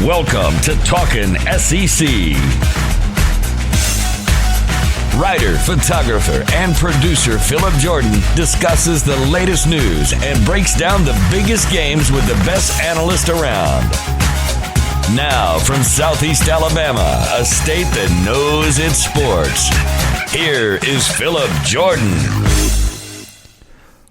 Welcome to Talkin' SEC. Writer, photographer, and producer Phillip Jordan discusses the latest news and breaks down the biggest games with the best analysts around. Now, from Southeast Alabama, a state that knows its sports, here is Phillip Jordan.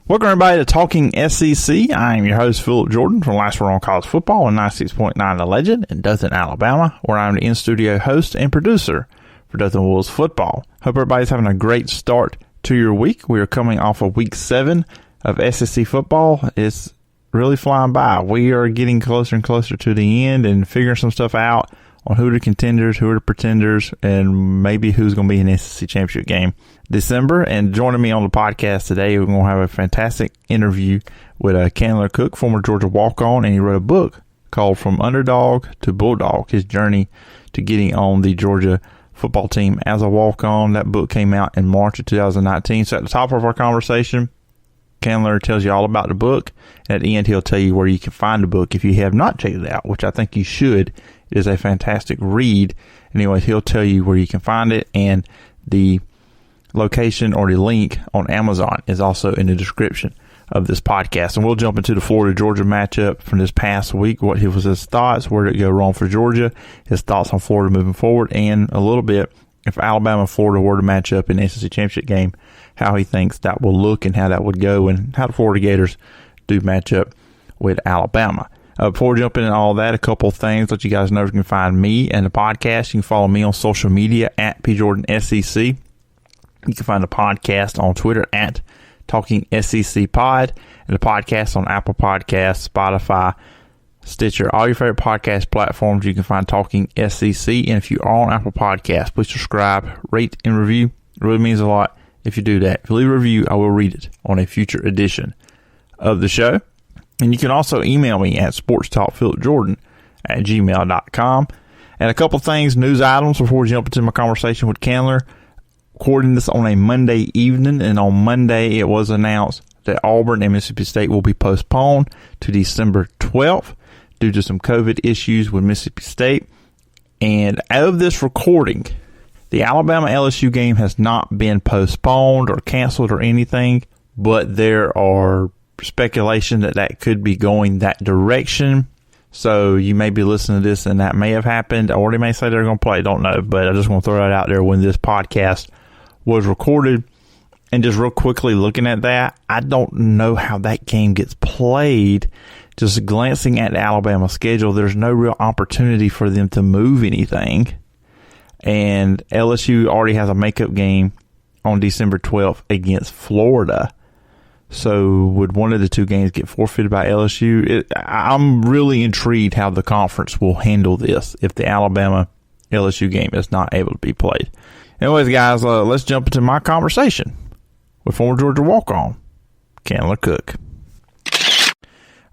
Welcome, everybody, to Talking SEC. I am your host, Phillip Jordan, from Last Word on College Football on 96.9 The Legend in Dothan, Alabama, where I'm the in-studio host and producer for Dothan Wolves football. Hope everybody's having a great start to your week. We are coming off of Week 7 of SEC football. It's really flying by. We are getting closer and closer to the end and figuring some stuff out on who are the contenders, who are the pretenders, and maybe who's going to be in the SEC championship game December. And joining me on the podcast today, we're going to have a fantastic interview with Candler Cook, former Georgia walk-on, and he wrote a book called From Underdog to Bulldog, his journey to getting on the Georgia football team as a walk-on. That book came out in March of 2019. So at the top of our conversation, Candler tells you all about the book. And at the end, he'll tell you where you can find the book if you have not checked it out, which I think you should. It is a fantastic read. Anyways, he'll tell you where you can find it, and the location or the link on Amazon is also in the description of this podcast. And we'll jump into the Florida-Georgia matchup from this past week. What was his thoughts? Where did it go wrong for Georgia? His thoughts on Florida moving forward, and a little bit if Alabama and Florida were to match up in the SEC championship game, how he thinks that will look and how that would go, and how the Florida Gators do match up with Alabama. Before we jump into all that, a couple of things. Let you guys know you can find me and the podcast. You can follow me on social media at PJordanSEC. You can find the podcast on Twitter at Talking SEC Pod, and the podcast on Apple Podcasts, Spotify, Stitcher, all your favorite podcast platforms. You can find Talking SEC. And if you are on Apple Podcasts, please subscribe, rate, and review. It really means a lot if you do that. If you leave a review, I will read it on a future edition of the show. And you can also email me at sportstalkphilipjordan@gmail.com. And a couple things, news items before we jump into my conversation with Candler. Recording this on a Monday evening, and on Monday it was announced that Auburn and Mississippi State will be postponed to December 12th due to some COVID issues with Mississippi State. And out of this recording, the Alabama-LSU game has not been postponed or canceled or anything, but there are speculation that could be going that direction. So you may be listening to this and that may have happened, or they may say they're going to play. Don't know, but I just want to throw that out there when this podcast was recorded. And just real quickly looking at that, I don't know how that game gets played. Just glancing at the Alabama schedule, there's no real opportunity for them to move anything. And LSU already has a makeup game on December 12th against Florida. So would one of the two games get forfeited by LSU? I'm really intrigued how the conference will handle this if the Alabama-LSU game is not able to be played. Anyways, guys, let's jump into my conversation with former Georgia walk-on, Candler Cook.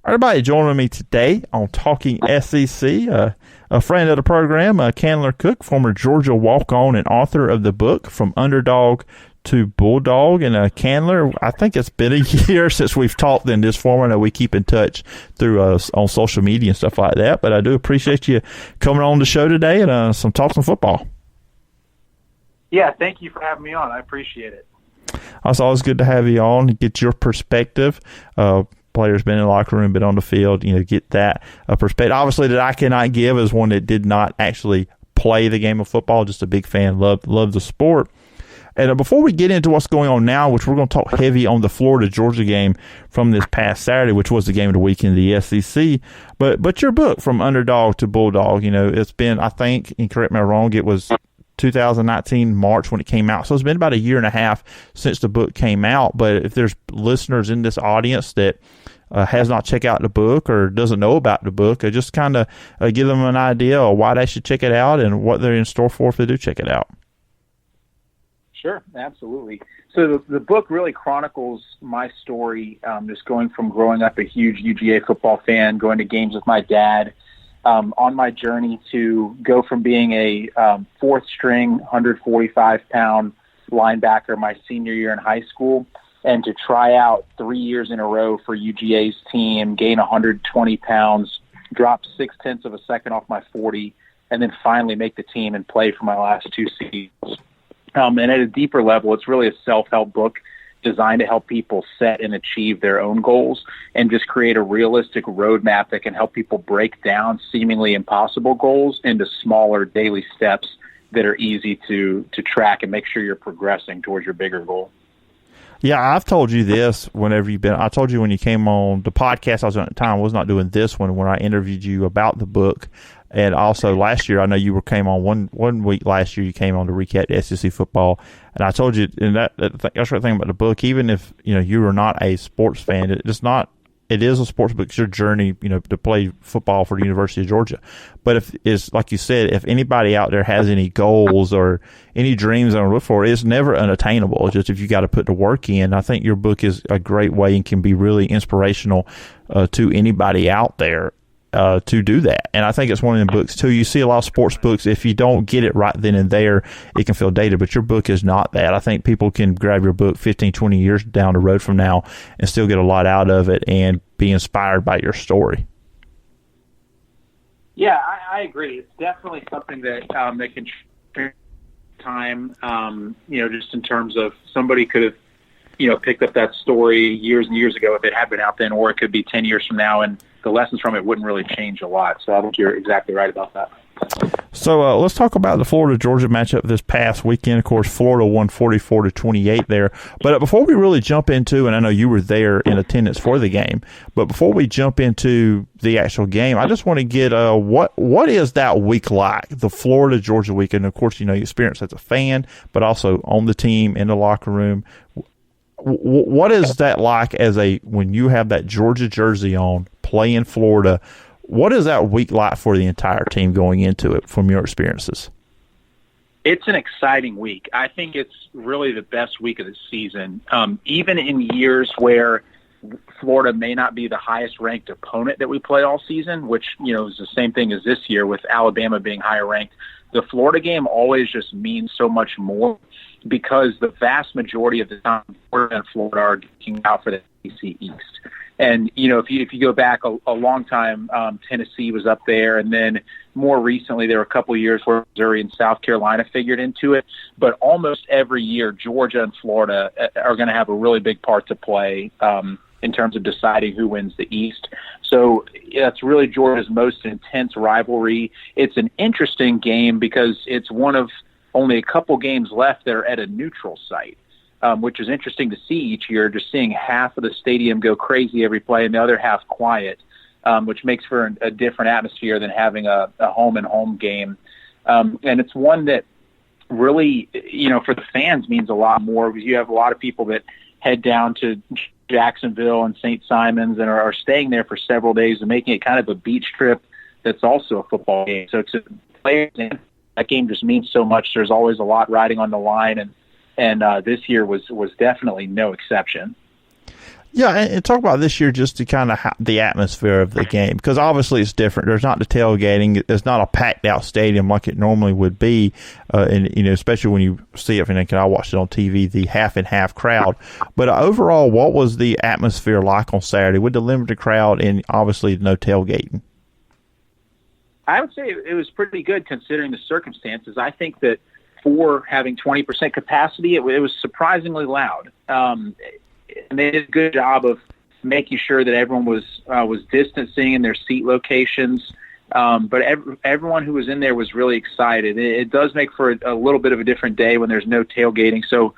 Everybody joining me today on Talking SEC, a friend of the program, Candler Cook, former Georgia walk-on and author of the book From Underdog to Bulldog. And Candler, I think it's been a year since we've talked in this format. I know we keep in touch through on social media and stuff like that, but I do appreciate you coming on the show today and some talks on football. Yeah, thank you for having me on. I appreciate it. It's always good to have you on and get your perspective. Players been in the locker room, been on the field, get that perspective. Obviously, that I cannot give as one that did not actually play the game of football, just a big fan, love the sport. And before we get into what's going on now, which we're going to talk heavy on the Florida-Georgia game from this past Saturday, which was the game of the week in the SEC, but your book, From Underdog to Bulldog, it's been, I think, and correct me if I'm wrong, it was 2019 March when it came out. So it's been about a year and a half since the book came out. But if there's listeners in this audience that has not checked out the book or doesn't know about the book, just kind of give them an idea of why they should check it out and what they're in store for if they do check it out. Sure, absolutely. So the book really chronicles my story, just going from growing up a huge UGA football fan, going to games with my dad, on my journey to go from being a fourth-string, 145-pound linebacker my senior year in high school, and to try out 3 years in a row for UGA's team, gain 120 pounds, drop 0.6 of a second off my 40, and then finally make the team and play for my last 2 seasons. And at a deeper level, it's really a self-help book designed to help people set and achieve their own goals and just create a realistic roadmap that can help people break down seemingly impossible goals into smaller daily steps that are easy to track and make sure you're progressing towards your bigger goal. Yeah, I've told you this whenever you've been. I told you when you came on the podcast I was on at the time. I was not doing this one when I interviewed you about the book. And also last year, I know you came on one week last year. You came on to recap the SEC football, and I told you, and that's the right thing about the book. Even if you are not a sports fan, it's not. It is a sports book. It's your journey, to play football for the University of Georgia. But if it's like you said, if anybody out there has any goals or any dreams they're look for, it's never unattainable. It's just if you got to put the work in. I think your book is a great way and can be really inspirational to anybody out there. To do that. And I think it's one of the books too. You see a lot of sports books, if you don't get it right then and there, it can feel dated, but your book is not that. I think people can grab your book 15, 20 years down the road from now and still get a lot out of it and be inspired by your story. Yeah, I agree. It's definitely something that that can time, just in terms of somebody could have, picked up that story years and years ago if it had been out then, or it could be 10 years from now and the lessons from it wouldn't really change a lot. So I think you're exactly right about that. So let's talk about the Florida-Georgia matchup this past weekend. Of course, Florida won 44-28 there. But before we really jump into, and I know you were there in attendance for the game, but before we jump into the actual game, I just want to get what is that week like, the Florida-Georgia week? And, of course, you experience as a fan, but also on the team, in the locker room. What is that like when you have that Georgia jersey on, playing Florida? What is that week like for the entire team going into it from your experiences? It's an exciting week. I think it's really the best week of the season. Even in years where Florida may not be the highest ranked opponent that we play all season, which, is the same thing as this year with Alabama being higher ranked, the Florida game always just means so much more because the vast majority of the time Florida and Florida are getting out for the SEC East. And, if you go back a long time, Tennessee was up there. And then more recently, there were a couple of years where Missouri and South Carolina figured into it. But almost every year, Georgia and Florida are going to have a really big part to play in terms of deciding who wins the East. So that's really Georgia's most intense rivalry. It's an interesting game because it's one of only a couple games left that are at a neutral site. Which is interesting to see each year, just seeing half of the stadium go crazy every play and the other half quiet, which makes for a different atmosphere than having a home-and-home game. And it's one that really, for the fans means a lot more because you have a lot of people that head down to Jacksonville and St. Simons and are staying there for several days and making it kind of a beach trip that's also a football game. So to players, that game just means so much. There's always a lot riding on the line, and this year was definitely no exception. Yeah, and talk about this year just to kind of the atmosphere of the game, because obviously it's different. There's not the tailgating. It's not a packed-out stadium like it normally would be, and especially when you see it, and I watched it on TV, the half-and-half crowd. But overall, what was the atmosphere like on Saturday with the limited crowd and obviously no tailgating? I would say it was pretty good considering the circumstances. I think that for having 20% capacity, it was surprisingly loud. And they did a good job of making sure that everyone was distancing in their seat locations. But everyone who was in there was really excited. It does make for a little bit of a different day when there's no tailgating. So,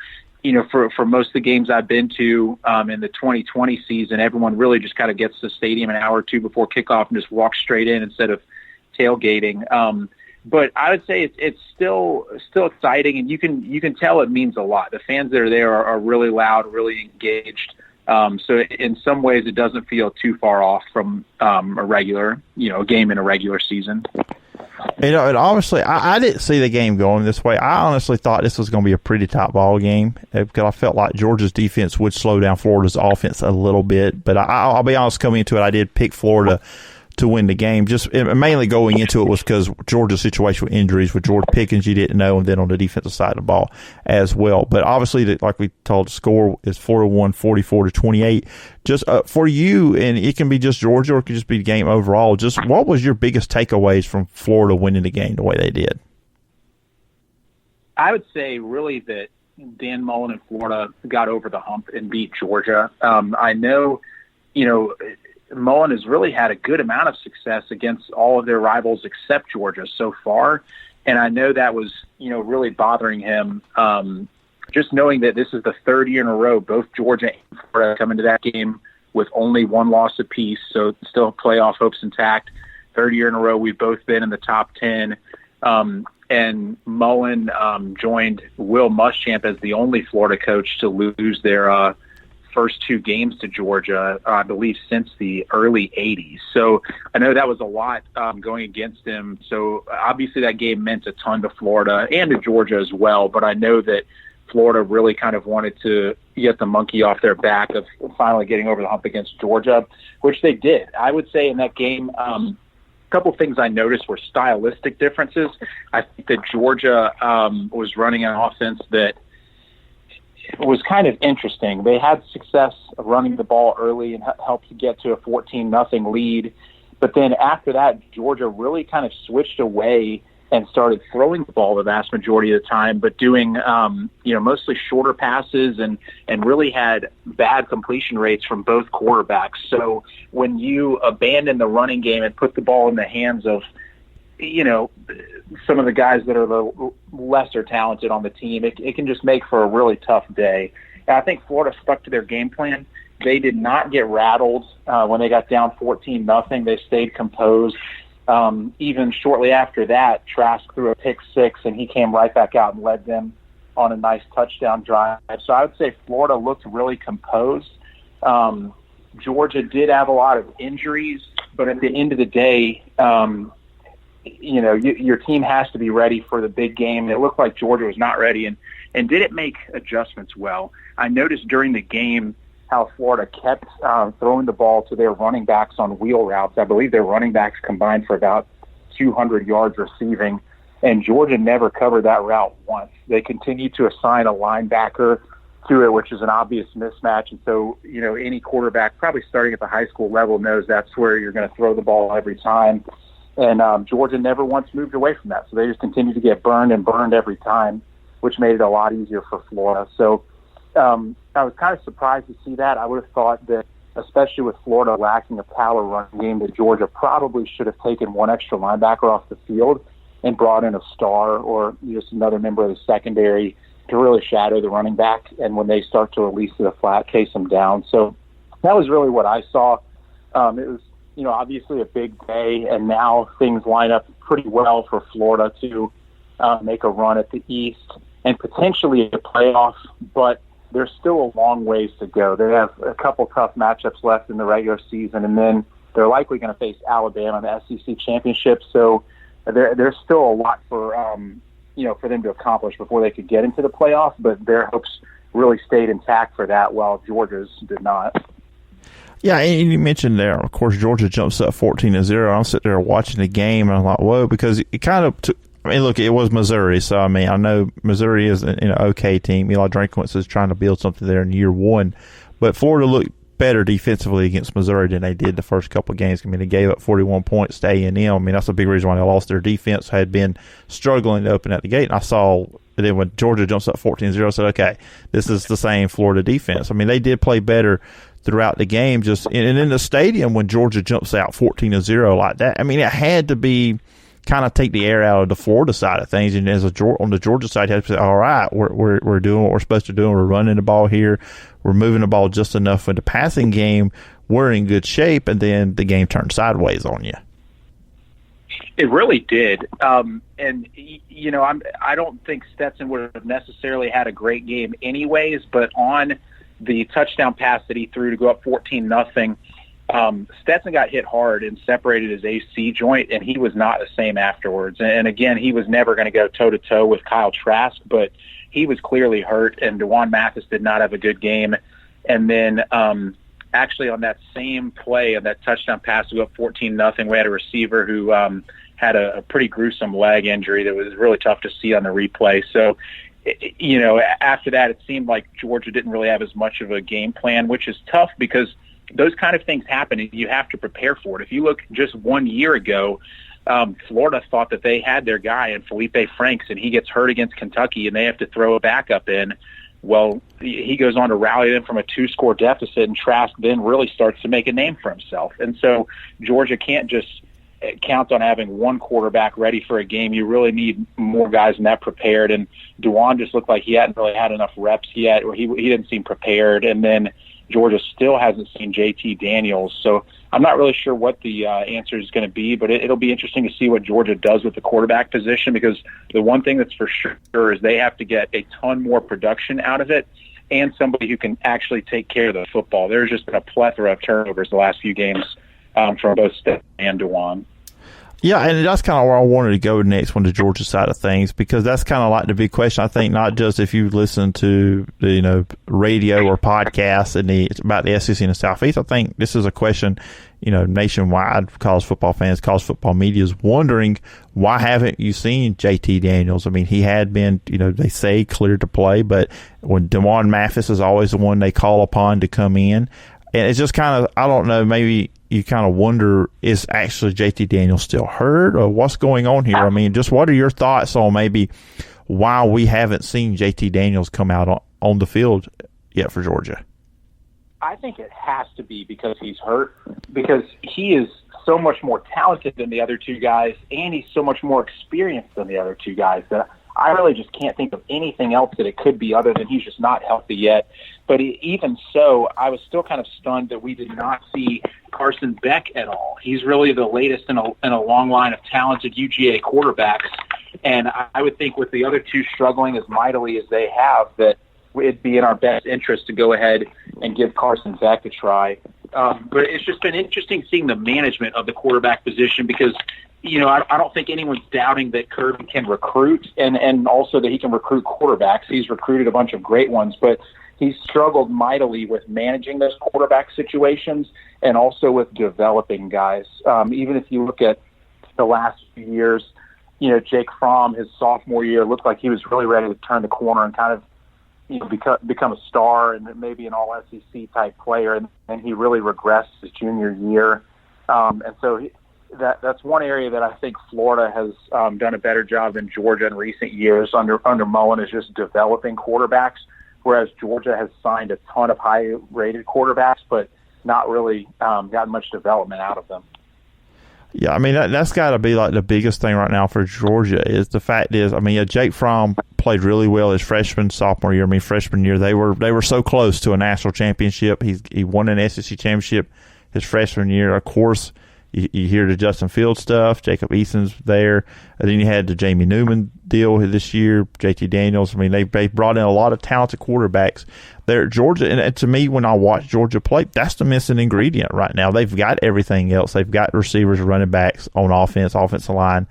for most of the games I've been to in the 2020 season, everyone really just kind of gets to the stadium an hour or two before kickoff and just walks straight in instead of tailgating. But I would say it's still exciting, and you can tell it means a lot. The fans that are there are really loud, really engaged. So in some ways, it doesn't feel too far off from a regular, game in a regular season. And obviously, I didn't see the game going this way. I honestly thought this was going to be a pretty tight ball game because I felt like Georgia's defense would slow down Florida's offense a little bit. But I'll be honest, coming into it, I did pick Florida to win the game. Just mainly going into it was because Georgia's situation with injuries, with George Pickens, you didn't know, and then on the defensive side of the ball as well. But obviously, like we told, the score is 41, 44-28. Just for you, and it can be just Georgia or it could just be the game overall, just what was your biggest takeaways from Florida winning the game the way they did? I would say really that Dan Mullen and Florida got over the hump and beat Georgia. I know, Mullen has really had a good amount of success against all of their rivals except Georgia so far. And I know that was, really bothering him. Just knowing that this is the third year in a row, both Georgia and Florida come into that game with only one loss apiece. So still playoff hopes intact. Third year in a row, we've both been in the top 10. And Mullen joined Will Muschamp as the only Florida coach to lose their first two games to Georgia, I believe, since the early 80s. So I know that was a lot going against him. So obviously that game meant a ton to Florida and to Georgia as well. But I know that Florida really kind of wanted to get the monkey off their back of finally getting over the hump against Georgia, which they did. I would say in that game, a couple things I noticed were stylistic differences. I think that Georgia was running an offense that was kind of interesting. They had success running the ball early and helped to get to a 14-0 lead. But then after that, Georgia really kind of switched away and started throwing the ball the vast majority of the time, but doing, mostly shorter passes and really had bad completion rates from both quarterbacks. So when you abandon the running game and put the ball in the hands of, some of the guys that are the lesser talented on the team, it can just make for a really tough day. And I think Florida stuck to their game plan. They did not get rattled when they got down 14-0. They stayed composed. Even shortly after that, Trask threw a pick six, and he came right back out and led them on a nice touchdown drive. So I would say Florida looked really composed. Georgia did have a lot of injuries, but at the end of the day, your team has to be ready for the big game. It looked like Georgia was not ready and didn't make adjustments well. I noticed during the game how Florida kept throwing the ball to their running backs on wheel routes. I believe their running backs combined for about 200 yards receiving, and Georgia never covered that route once. They continued to assign a linebacker to it, which is an obvious mismatch. And so, any quarterback probably starting at the high school level knows that's where you're going to throw the ball every time. And Georgia never once moved away from that. So they just continued to get burned every time, which made it a lot easier for Florida. So I was kind of surprised to see that. I would have thought that, especially with Florida lacking a power run game, that Georgia probably should have taken one extra linebacker off the field and brought in a star or just another member of the secondary to really shadow the running back. And when they start to release to the flat, case them down. So that was really what I saw. It was, obviously a big day, and now things line up pretty well for Florida to make a run at the East and potentially a playoff, but there's still a long ways to go. They have a couple tough matchups left in the regular season, and then they're likely going to face Alabama in the SEC championship. So there's still a lot for for them to accomplish before they could get into the playoff. But their hopes really stayed intact for that, while Georgia's did not. Yeah, and you mentioned there, of course, Georgia jumps up 14-0. I'm sitting there watching the game, and I'm like, whoa, because it kind of took. Look, it was Missouri, so, I know Missouri is an okay team. Eli Drinkwitz is trying to build something there in year one. But Florida looked better defensively against Missouri than they did the first couple of games. They gave up 41 points to A&M. That's a big reason why they lost. Their defense had been struggling to open at the gate. And I saw then when Georgia jumps up 14-0, I said, okay, this is the same Florida defense. They did play better throughout the game. And in the stadium, when Georgia jumps out 14-0 like that, it had to be kind of take the air out of the Florida side of things. And on the Georgia side, you have to say, all right, we're doing what we're supposed to do. We're running the ball here. We're moving the ball just enough in the passing game. We're in good shape. And then the game turned sideways on you. It really did. I don't think Stetson would have necessarily had a great game anyways, but on the touchdown pass that he threw to go up 14-0, Stetson got hit hard and separated his AC joint, and he was not the same afterwards. And again, he was never going to go toe-to-toe with Kyle Trask, but he was clearly hurt, and DeJuan Mathis did not have a good game. And then actually on that same play of that touchdown pass to go up 14-0, we had a receiver who had a pretty gruesome leg injury that was really tough to see on the replay. So, after that, it seemed like Georgia didn't really have as much of a game plan, which is tough because those kind of things happen and you have to prepare for it. If you look just 1 year ago, Florida thought that they had their guy in Felipe Franks, and he gets hurt against Kentucky, and they have to throw a backup in. Well, he goes on to rally them from a 2-score deficit, and Trask then really starts to make a name for himself. And so Georgia can't just count on having one quarterback ready for a game. You really need more guys than that prepared. And Dewan just looked like he hadn't really had enough reps yet, or he didn't seem prepared. And then Georgia still hasn't seen JT Daniels. So I'm not really sure what the answer is going to be, but it'll be interesting to see what Georgia does with the quarterback position, because the one thing that's for sure is they have to get a ton more production out of it and somebody who can actually take care of the football. There's just been a plethora of turnovers the last few games from both Steph and Dewan. Yeah, and that's kind of where I wanted to go next on the Georgia side of things, because that's kind of like the big question. I think not just if you listen to radio or podcasts it's about the SEC and the Southeast. I think this is a question, nationwide, college football fans, college football media is wondering, why haven't you seen JT Daniels? I mean, he had been, they say cleared to play, but when DeJuan Mathis is always the one they call upon to come in, and it's just kind of, I don't know, maybe you kind of wonder, is actually JT Daniels still hurt, or what's going on here? I mean, just what are your thoughts on maybe why we haven't seen JT Daniels come out on the field yet for Georgia? I think it has to be because he's hurt, because he is so much more talented than the other two guys, and he's so much more experienced than the other two guys that I really just can't think of anything else that it could be other than he's just not healthy yet. But even so, I was still kind of stunned that we did not see Carson Beck at all. He's really the latest in a long line of talented UGA quarterbacks. And I would think with the other two struggling as mightily as they have, that it'd be in our best interest to go ahead and give Carson Beck a try. But it's just been interesting seeing the management of the quarterback position, because I don't think anyone's doubting that Kirby can recruit and also that he can recruit quarterbacks. He's recruited a bunch of great ones, but he's struggled mightily with managing those quarterback situations and also with developing guys. Even if you look at the last few years, Jake Fromm, his sophomore year, looked like he was really ready to turn the corner and kind of become a star and maybe an all-SEC type player, and then he really regressed his junior year. And so that's one area that I think Florida has done a better job than Georgia in recent years under Mullen, is just developing quarterbacks, whereas Georgia has signed a ton of high-rated quarterbacks, but not really gotten much development out of them. Yeah, I mean, that's got to be like the biggest thing right now for Georgia is the fact is, I mean, Jake Fromm played really well his sophomore year. I mean, freshman year, they were so close to a national championship. He won an SEC championship his freshman year. Of course, you hear the Justin Fields stuff. Jacob Eason's there. And then you had the Jamie Newman deal this year, JT Daniels. I mean, they brought in a lot of talented quarterbacks there at Georgia. And to me, when I watch Georgia play, that's the missing ingredient right now. They've got everything else. They've got receivers, running backs on offense, offensive line.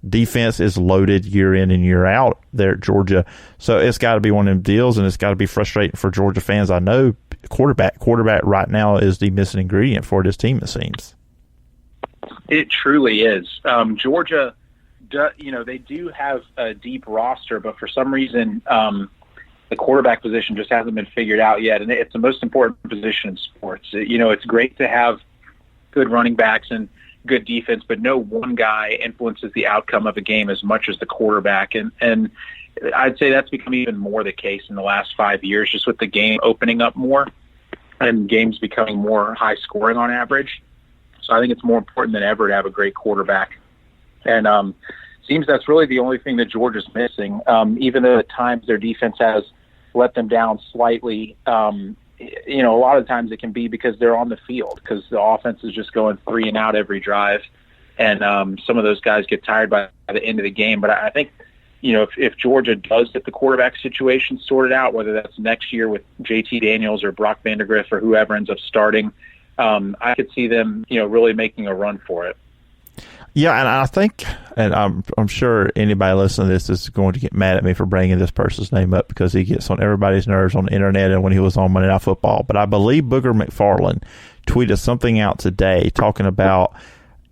Defense is loaded year in and year out there at Georgia. So it's got to be one of them deals, and it's got to be frustrating for Georgia fans. I know quarterback right now is the missing ingredient for this team, it seems. It truly is. Georgia, they do have a deep roster, but for some reason the quarterback position just hasn't been figured out yet, and it's the most important position in sports. It's great to have good running backs and good defense, but no one guy influences the outcome of a game as much as the quarterback, and I'd say that's become even more the case in the last 5 years, just with the game opening up more and games becoming more high scoring on average. So I think it's more important than ever to have a great quarterback. And seems that's really the only thing that Georgia's missing, even though at times their defense has let them down slightly. A lot of times it can be because they're on the field, because the offense is just going 3 and out every drive. And some of those guys get tired by the end of the game. But I think, if Georgia does get the quarterback situation sorted out, whether that's next year with JT Daniels or Brock Vandagriff or whoever ends up starting, I could see them, really making a run for it. Yeah, and I think, and I'm sure anybody listening to this is going to get mad at me for bringing this person's name up because he gets on everybody's nerves on the internet and when he was on Monday Night Football. But I believe Booger McFarland tweeted something out today talking about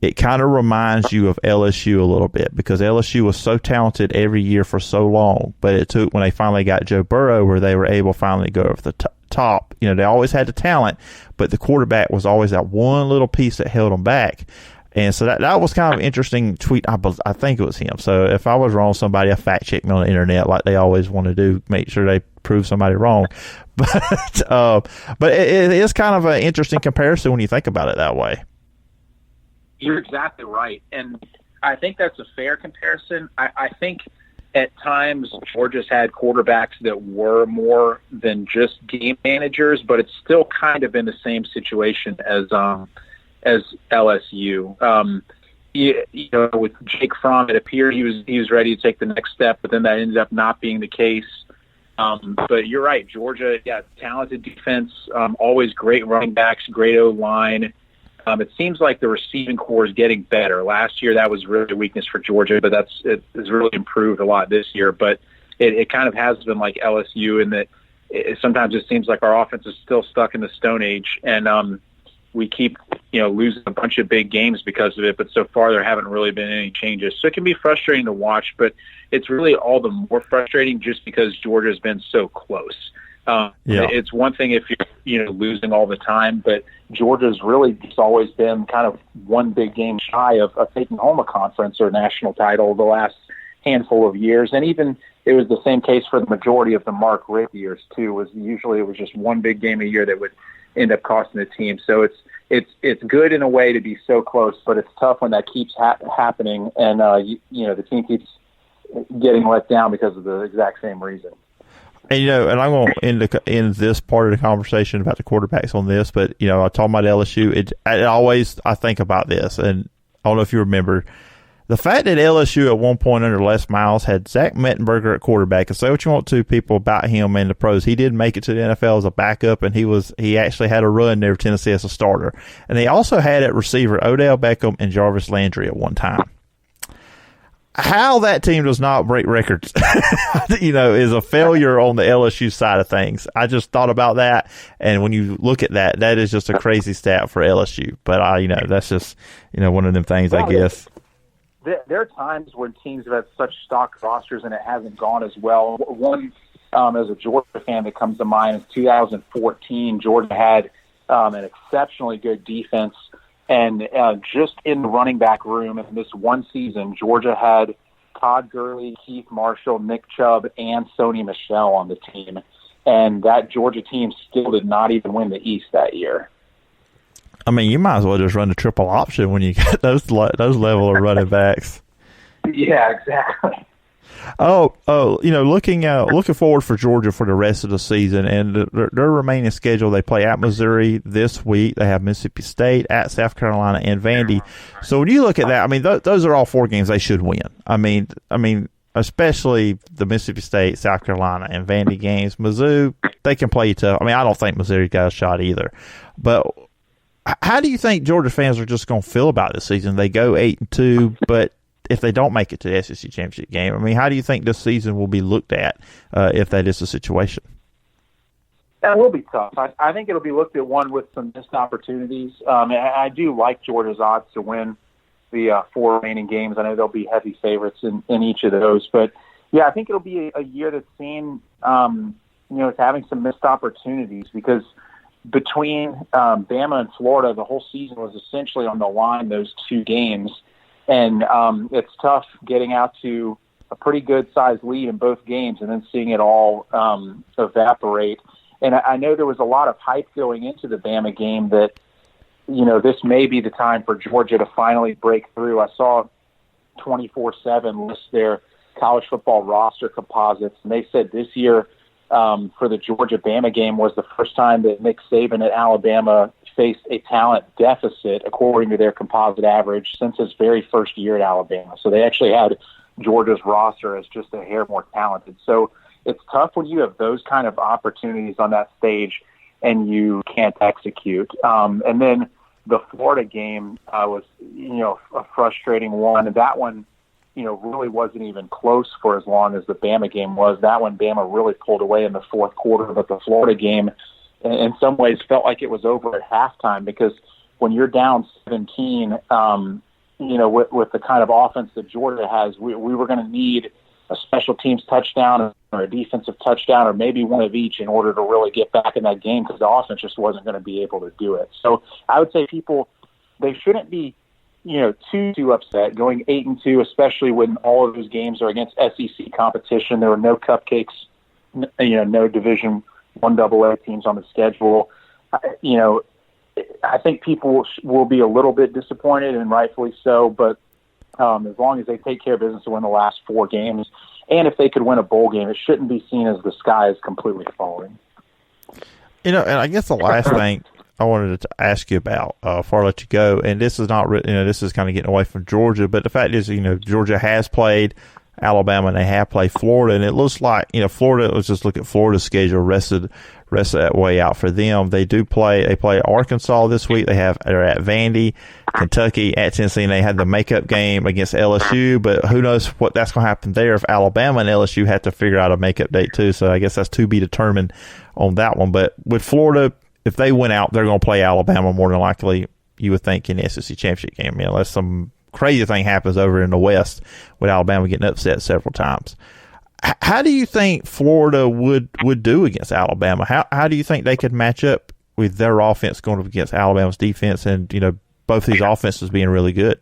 it kind of reminds you of LSU a little bit because LSU was so talented every year for so long, but it took when they finally got Joe Burrow where they were able to finally go over the top. You know, they always had the talent, but the quarterback was always that one little piece that held them back. And so that was kind of an interesting tweet. I think it was him. So if I was wrong, somebody fact check me on the internet like they always want to do, make sure they prove somebody wrong. But it is kind of an interesting comparison when you think about it that way. You're exactly right. And I think that's a fair comparison. I think at times Georgia's had quarterbacks that were more than just game managers, but it's still kind of in the same situation as LSU. You know, with Jake Fromm, it appeared he was ready to take the next step, but then that ended up not being the case. But you're right, Georgia, talented defense, always great running backs, great O-line. It seems like the receiving core is getting better. Last year, that was really a weakness for Georgia, but it has really improved a lot this year. But it kind of has been like LSU in that sometimes it seems like our offense is still stuck in the Stone Age, and we keep losing a bunch of big games because of it. But so far, there haven't really been any changes. So it can be frustrating to watch, but it's really all the more frustrating just because Georgia has been so close. It's one thing if you're losing all the time, but Georgia's really just always been kind of one big game shy of taking home a conference or national title the last handful of years. And even it was the same case for the majority of the Mark Richt years too. Usually it was just one big game a year that would end up costing the team. So it's good in a way to be so close, but it's tough when that keeps happening and the team keeps getting let down because of the exact same reason. And, and I'm going to end this part of the conversation about the quarterbacks on this, but, I talk about LSU. I think about this, and I don't know if you remember, the fact that LSU at one point under Les Miles had Zach Mettenberger at quarterback, and say what you want to people about him in the pros. He did make it to the NFL as a backup, and he actually had a run there with Tennessee as a starter. And they also had at receiver Odell Beckham and Jarvis Landry at one time. How that team does not break records, is a failure on the LSU side of things. I just thought about that, and when you look at that, that is just a crazy stat for LSU. But that's just one of them things, I guess. There are times when teams have had such stock rosters and it hasn't gone as well. One, as a Georgia fan that comes to mind, is 2014. Georgia had an exceptionally good defense. And just in the running back room in this one season, Georgia had Todd Gurley, Keith Marshall, Nick Chubb, and Sony Michel on the team. And that Georgia team still did not even win the East that year. I mean, you might as well just run the triple option when you get those level of running backs. Yeah, exactly. Looking forward for Georgia for the rest of the season and their remaining schedule. They play at Missouri this week. They have Mississippi State, at South Carolina, and Vandy. So when you look at that, I mean, those are all 4 games they should win. I mean, especially the Mississippi State, South Carolina, and Vandy games. Mizzou, they can play tough. I mean, I don't think Missouri got a shot either. But how do you think Georgia fans are just going to feel about this season? They go 8-2, but if they don't make it to the SEC championship game, I mean, how do you think this season will be looked at if that is the situation? That will be tough. I think it'll be looked at one with some missed opportunities. I do like Georgia's odds to win the 4 remaining games. I know they'll be heavy favorites in each of those. But, yeah, I think it'll be a year that's seen, it's having some missed opportunities because between Bama and Florida, the whole season was essentially on the line, those 2 games. And it's tough getting out to a pretty good-sized lead in both games and then seeing it all evaporate. And I know there was a lot of hype going into the Bama game that, this may be the time for Georgia to finally break through. I saw 24/7 list their college football roster composites, and they said this year for the Georgia-Bama game was the first time that Nick Saban at Alabama faced a talent deficit according to their composite average since his very first year at Alabama. So they actually had Georgia's roster as just a hair more talented. So it's tough when you have those kind of opportunities on that stage and you can't execute. And then the Florida game was, a frustrating one. And that one, really wasn't even close for as long as the Bama game was. That one, Bama really pulled away in the fourth quarter, but the Florida game, in some ways, felt like it was over at halftime, because when you're down 17, with the kind of offense that Georgia has, we were going to need a special teams touchdown or a defensive touchdown or maybe one of each in order to really get back in that game, because the offense just wasn't going to be able to do it. So I would say people, they shouldn't be, too upset going 8-2, especially when all of those games are against SEC competition. There were no cupcakes, no Division I AA teams on the schedule. I think people will be a little bit disappointed, and rightfully so, but as long as they take care of business and win the last 4 games, and if they could win a bowl game, it shouldn't be seen as the sky is completely falling. And I guess the last thing I wanted to ask you about before I let you go, and this is not, this is kind of getting away from Georgia, but the fact is, Georgia has played Alabama and they have played Florida, and it looks like, Florida, let's just look at Florida's schedule, rest of that way out for them. They play Arkansas this week. They're at Vandy, Kentucky, at Tennessee, and they had the makeup game against LSU, but who knows what that's going to happen there if Alabama and LSU have to figure out a makeup date too. So I guess that's to be determined on that one. But with Florida, if they win out, they're going to play Alabama more than likely, you would think, in the SEC championship game, unless some crazy thing happens over in the West with Alabama getting upset several times. How do you think Florida would do against Alabama? How do you think they could match up with their offense going up against Alabama's defense, and both these offenses being really good?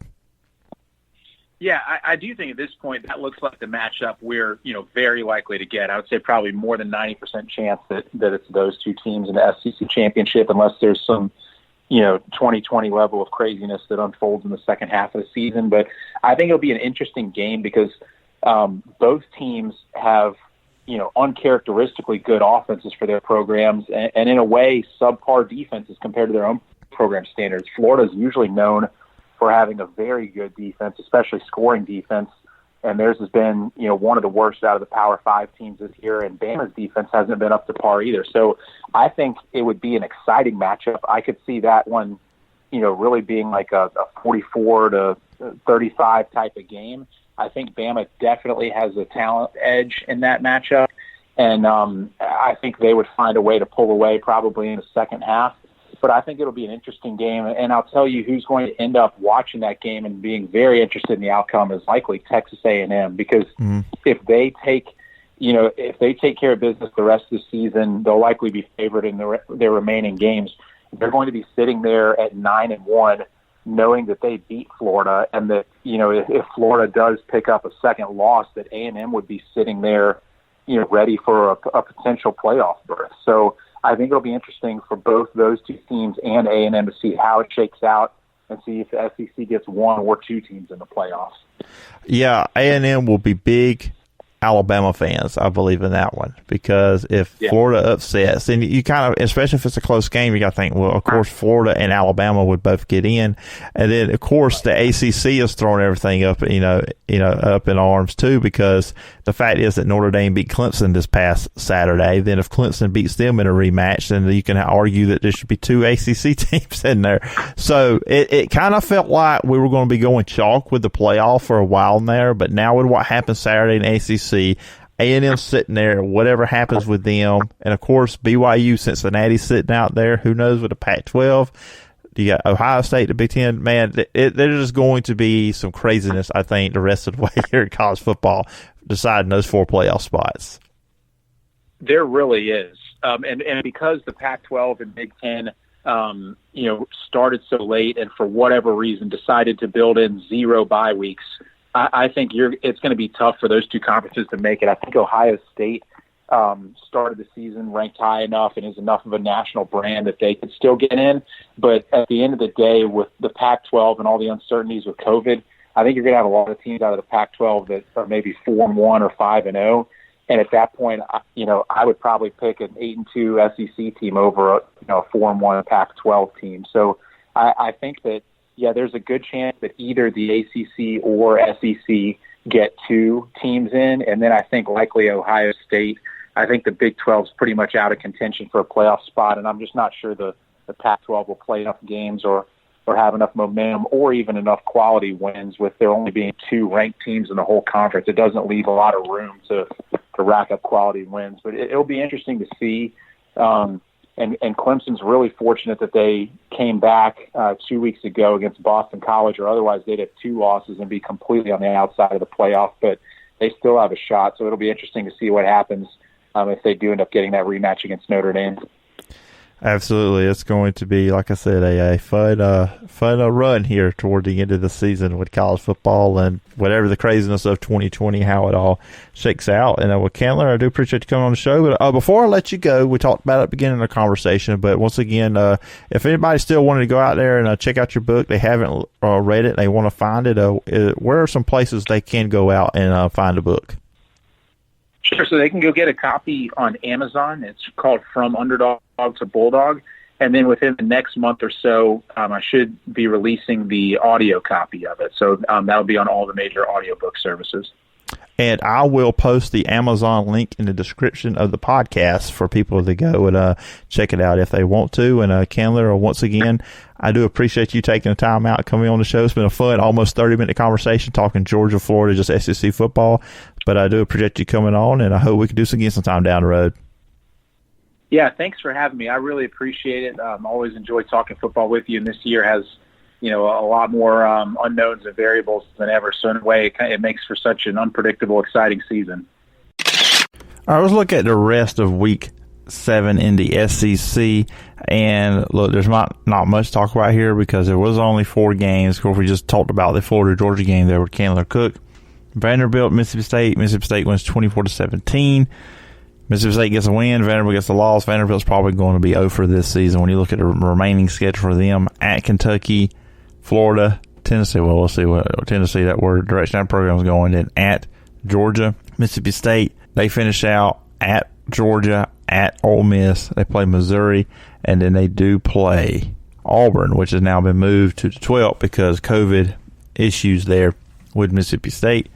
Yeah, I do think at this point that looks like the matchup we're very likely to get. I would say probably more than 90% chance that it's those two teams in the SEC championship, unless there's some 2020 level of craziness that unfolds in the second half of the season. But I think it'll be an interesting game because both teams have, uncharacteristically good offenses for their programs, and in a way, subpar defenses compared to their own program standards. Florida's usually known for having a very good defense, especially scoring defense, and theirs has been, one of the worst out of the Power 5 teams this year, and Bama's defense hasn't been up to par either. So I think it would be an exciting matchup. I could see that one, really being like a 44-35 type of game. I think Bama definitely has a talent edge in that matchup, and I think they would find a way to pull away probably in the second half. But I think it'll be an interesting game, and I'll tell you who's going to end up watching that game and being very interested in the outcome is likely Texas A&M, because if they take care of business the rest of the season, they'll likely be favored in their remaining games. They're going to be sitting there at 9-1, knowing that they beat Florida, and that if Florida does pick up a second loss, that A&M would be sitting there, ready for a potential playoff berth. So I think it'll be interesting for both those two teams and A&M to see how it shakes out and see if the SEC gets one or two teams in the playoffs. Yeah, A&M will be big Alabama fans, I believe, in that one, because if Florida upsets, and you kind of, especially if it's a close game, you got to think, well, of course, Florida and Alabama would both get in, and then of course the ACC is throwing everything up, up in arms too, because the fact is that Notre Dame beat Clemson this past Saturday. Then if Clemson beats them in a rematch, then you can argue that there should be 2 ACC teams in there. So it kind of felt like we were going to be going chalk with the playoff for a while there, but now with what happened Saturday in ACC, A&M sitting there, whatever happens with them, and of course BYU, Cincinnati sitting out there. Who knows with the Pac-12? You got Ohio State, the Big Ten. Man, there's just going to be some craziness, I think, the rest of the way here in college football, deciding those 4 playoff spots. There really is, and because the Pac-12 and Big Ten, started so late, and for whatever reason decided to build in 0 bye weeks. I think it's going to be tough for those two conferences to make it. I think Ohio State started the season ranked high enough and is enough of a national brand that they could still get in. But at the end of the day, with the Pac-12 and all the uncertainties with COVID, I think you're going to have a lot of teams out of the Pac-12 that are maybe 4-1 or 5-0. And at that point, I would probably pick an 8-2 SEC team over a 4-1 Pac-12 team. So I think that, there's a good chance that either the ACC or SEC get 2 teams in, and then I think likely Ohio State. I think the Big 12 is pretty much out of contention for a playoff spot, and I'm just not sure the Pac-12 will play enough games or or have enough momentum or even enough quality wins with there only being 2 ranked teams in the whole conference. It doesn't leave a lot of room to rack up quality wins. But it'll be interesting to see. And Clemson's really fortunate that they came back 2 weeks ago against Boston College, or otherwise they'd have 2 losses and be completely on the outside of the playoff. But they still have a shot, so it'll be interesting to see what happens if they do end up getting that rematch against Notre Dame. Absolutely. It's going to be, like I said, a fun run here toward the end of the season with college football and whatever the craziness of 2020, how it all shakes out. And with Candler, I do appreciate you coming on the show. But before I let you go, we talked about it at the beginning of the conversation. But once again, if anybody still wanted to go out there and check out your book, they haven't read it, they want to find it, where are some places they can go out and find the book? Sure. So they can go get a copy on Amazon. It's called From Underdog to Bulldog. And then within the next month or so, I should be releasing the audio copy of it. So that'll be on all the major audiobook services. And I will post the Amazon link in the description of the podcast for people to go and check it out if they want to. And Candler, once again, I do appreciate you taking the time out coming on the show. It's been a fun, almost 30-minute conversation talking Georgia, Florida, just SEC football. But I do appreciate you coming on, and I hope we can do this again sometime down the road. Yeah, thanks for having me. I really appreciate it. Always enjoy talking football with you, and this year has a lot more unknowns and variables than ever. So in a way, it makes for such an unpredictable, exciting season. All right, let's look at the rest of Week 7 in the SEC. And look, there's not much to talk about here because there was only 4 games. Of course, we just talked about the Florida-Georgia game there with Candler Cook. Vanderbilt, Mississippi State. Mississippi State wins 24-17. Mississippi State gets a win. Vanderbilt gets a loss. Vanderbilt's probably going to be 0 for this season when you look at the remaining schedule for them at Kentucky, Florida, Tennessee. Well, we'll see what Tennessee, that word direction that program's going. Then at Georgia, Mississippi State, they finish out at Georgia, at Ole Miss. They play Missouri, and then they do play Auburn, which has now been moved to the 12th because COVID issues there with Mississippi State.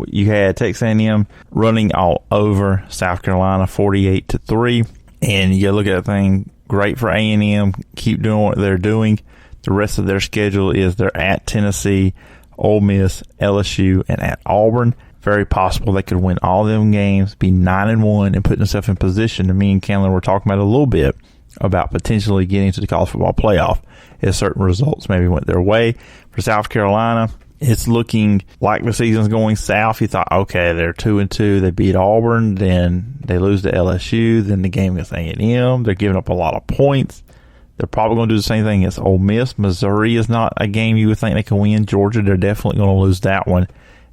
You had Texas A&M running all over South Carolina 48-3, and you look at that thing, great for A&M, keep doing what they're doing. The rest of their schedule is they're at Tennessee, Ole Miss, LSU, and at Auburn. Very possible they could win all them games, be 9-1, and put themselves in position. And me and Candler were talking about a little bit about potentially getting to the college football playoff if certain results maybe went their way. For South Carolina, it's looking like the season's going south. You thought, okay, they're 2-2. They beat Auburn. Then they lose to LSU. Then the game against A&M. They're giving up a lot of points. They're probably going to do the same thing against Ole Miss. Missouri is not a game you would think they can win. Georgia, they're definitely going to lose that one.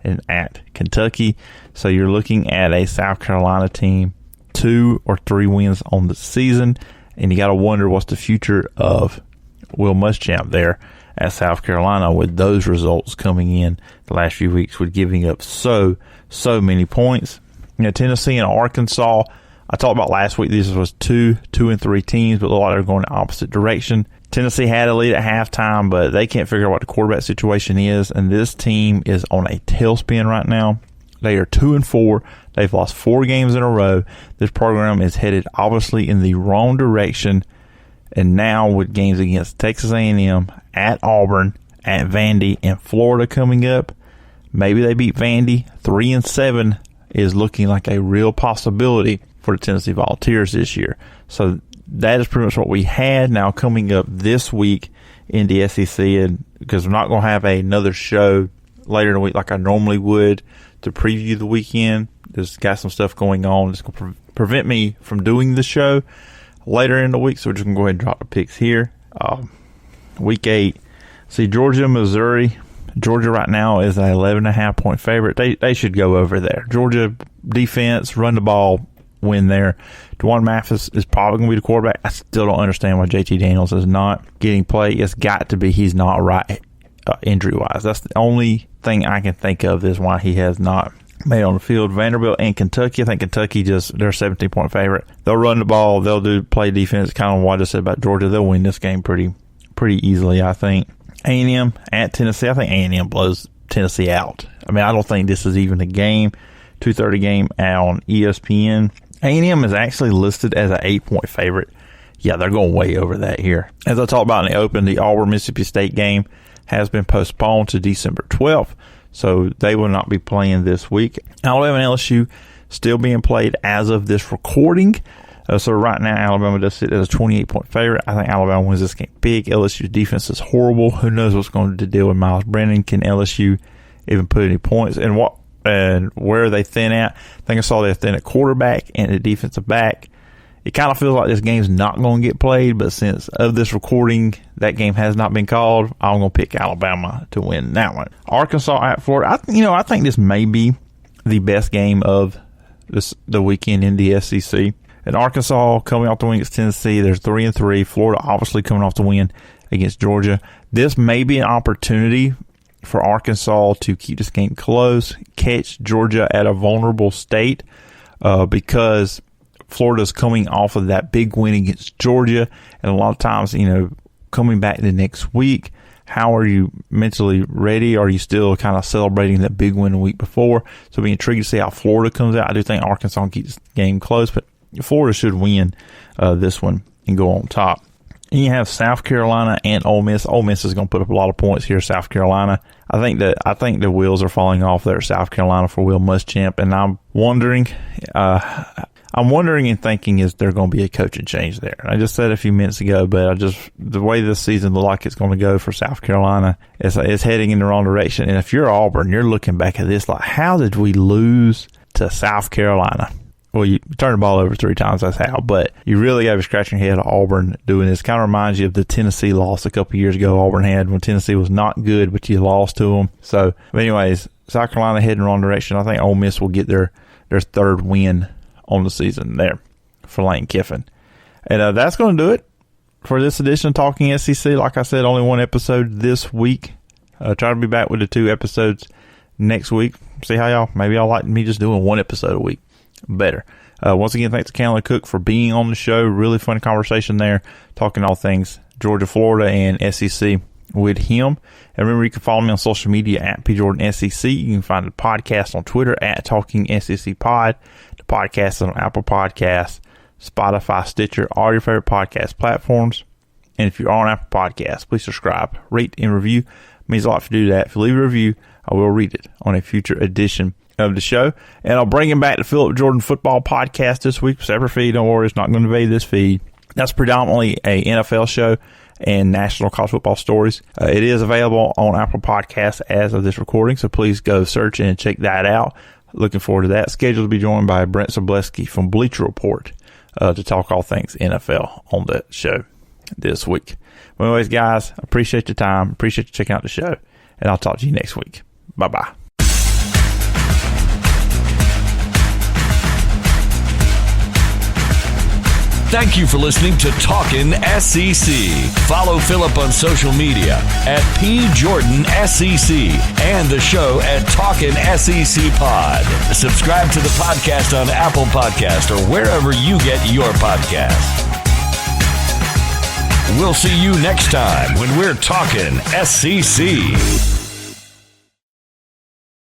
And at Kentucky. So you're looking at a South Carolina team, 2 or 3 wins on the season. And you got to wonder what's the future of Will Muschamp there at South Carolina with those results coming in the last few weeks with giving up so many points. Tennessee and Arkansas, I talked about last week, these was 2 and 3 teams, but look like they're going the opposite direction. Tennessee had a lead at halftime, but they can't figure out what the quarterback situation is, and this team is on a tailspin right now. They are 2-4. They've lost 4 games in a row. This program is headed obviously in the wrong direction. And now with games against Texas A&M, at Auburn, at Vandy, and Florida coming up, maybe they beat Vandy. 3-7 is looking like a real possibility for the Tennessee Volunteers this year. So that is pretty much what we had. Now coming up this week in the SEC, and because we're not going to have another show later in the week like I normally would to preview the weekend. There's got some stuff going on that's going to prevent me from doing the show later in the week, so we're just going to go ahead and drop the picks here. Week 8, see Georgia, Missouri. Georgia right now is an 11.5 point favorite. They should go over there. Georgia defense, run the ball, win there. DeJuan Mathis is probably going to be the quarterback. I still don't understand why JT Daniels is not getting play. It's got to be he's not right injury-wise. That's the only thing I can think of is why he has not made on the field. Vanderbilt and Kentucky. I think Kentucky they're a 17-point favorite. They'll run the ball. They'll play defense. Kind of what I just said about Georgia. They'll win this game pretty easily, I think. A&M at Tennessee. I think A&M blows Tennessee out. I mean, I don't think this is even a game. 2:30 game on ESPN. A&M is actually listed as an 8-point favorite. Yeah, they're going way over that here. As I talked about in the open, the Auburn-Mississippi State game has been postponed to December 12th, so they will not be playing this week. Alabama and LSU still being played as of this recording. So right now, Alabama does sit as a 28-point favorite. I think Alabama wins this game big. LSU's defense is horrible. Who knows what's going to deal with Miles Brennan? Can LSU even put any points? And where are they thin at? I think I saw they're thin at quarterback and at defensive back. It kind of feels like this game's not going to get played, but since of this recording, that game has not been called, I'm going to pick Alabama to win that one. Arkansas at Florida. I think this may be the best game of the weekend in the SEC. And Arkansas coming off the win against Tennessee, they're 3-3. Florida obviously coming off the win against Georgia. This may be an opportunity for Arkansas to keep this game close, catch Georgia at a vulnerable state, because Florida's coming off of that big win against Georgia, and a lot of times, coming back the next week, how are you mentally ready? Are you still kind of celebrating that big win the week before? So be intrigued to see how Florida comes out. I do think Arkansas can keep this game close, but Florida should win this one and go on top. And you have South Carolina and Ole Miss. Ole Miss is going to put up a lot of points here. South Carolina, I think the wheels are falling off there at South Carolina for Will Muschamp, and I'm wondering and thinking, is there going to be a coaching change there? I just said a few minutes ago, but the way this season looks like it's going to go for South Carolina is heading in the wrong direction. And if you're Auburn, you're looking back at this like, how did we lose to South Carolina? Well, you turn the ball over 3 times, that's how. But you really got to be scratching your head at Auburn doing this. Kind of reminds you of the Tennessee loss a couple years ago Auburn had when Tennessee was not good, but you lost to them. So, anyways, South Carolina heading in the wrong direction. I think Ole Miss will get their third win on the season there for Lane Kiffin. And that's going to do it for this edition of Talking SEC. Like I said, only one episode this week. Try to be back with the 2 episodes next week. See how maybe y'all like me just doing 1 episode a week. Better. Once again, thanks to Chandler Cook for being on the show. Really fun conversation there, talking all things Georgia, Florida, and SEC with him. And remember, you can follow me on social media at PJordanSEC. You can find the podcast on Twitter at Talking SEC Pod. The podcast is on Apple Podcasts, Spotify, Stitcher, all your favorite podcast platforms. And if you're on Apple Podcasts, please subscribe, rate, and review. It means a lot if you do that. If you leave a review, I will read it on a future edition of the show. And I'll bring him back to Phillip Jordan Football Podcast this week. Separate feed, don't worry, it's not going to invade this feed. That's predominantly a NFL show and national college football stories. It is available on Apple Podcasts as of this recording, so please go search and check that out. Looking forward to that. Scheduled to be joined by Brent Zableski from Bleacher Report to talk all things NFL on that show this week. Well, anyways, guys, appreciate your time. Appreciate you checking out the show, and I'll talk to you next week. Bye-bye. Thank you for listening to Talkin' SEC. Follow Phillip on social media at PJordanSEC and the show at Talkin' SEC Pod. Subscribe to the podcast on Apple Podcast or wherever you get your podcasts. We'll see you next time when we're talking SEC.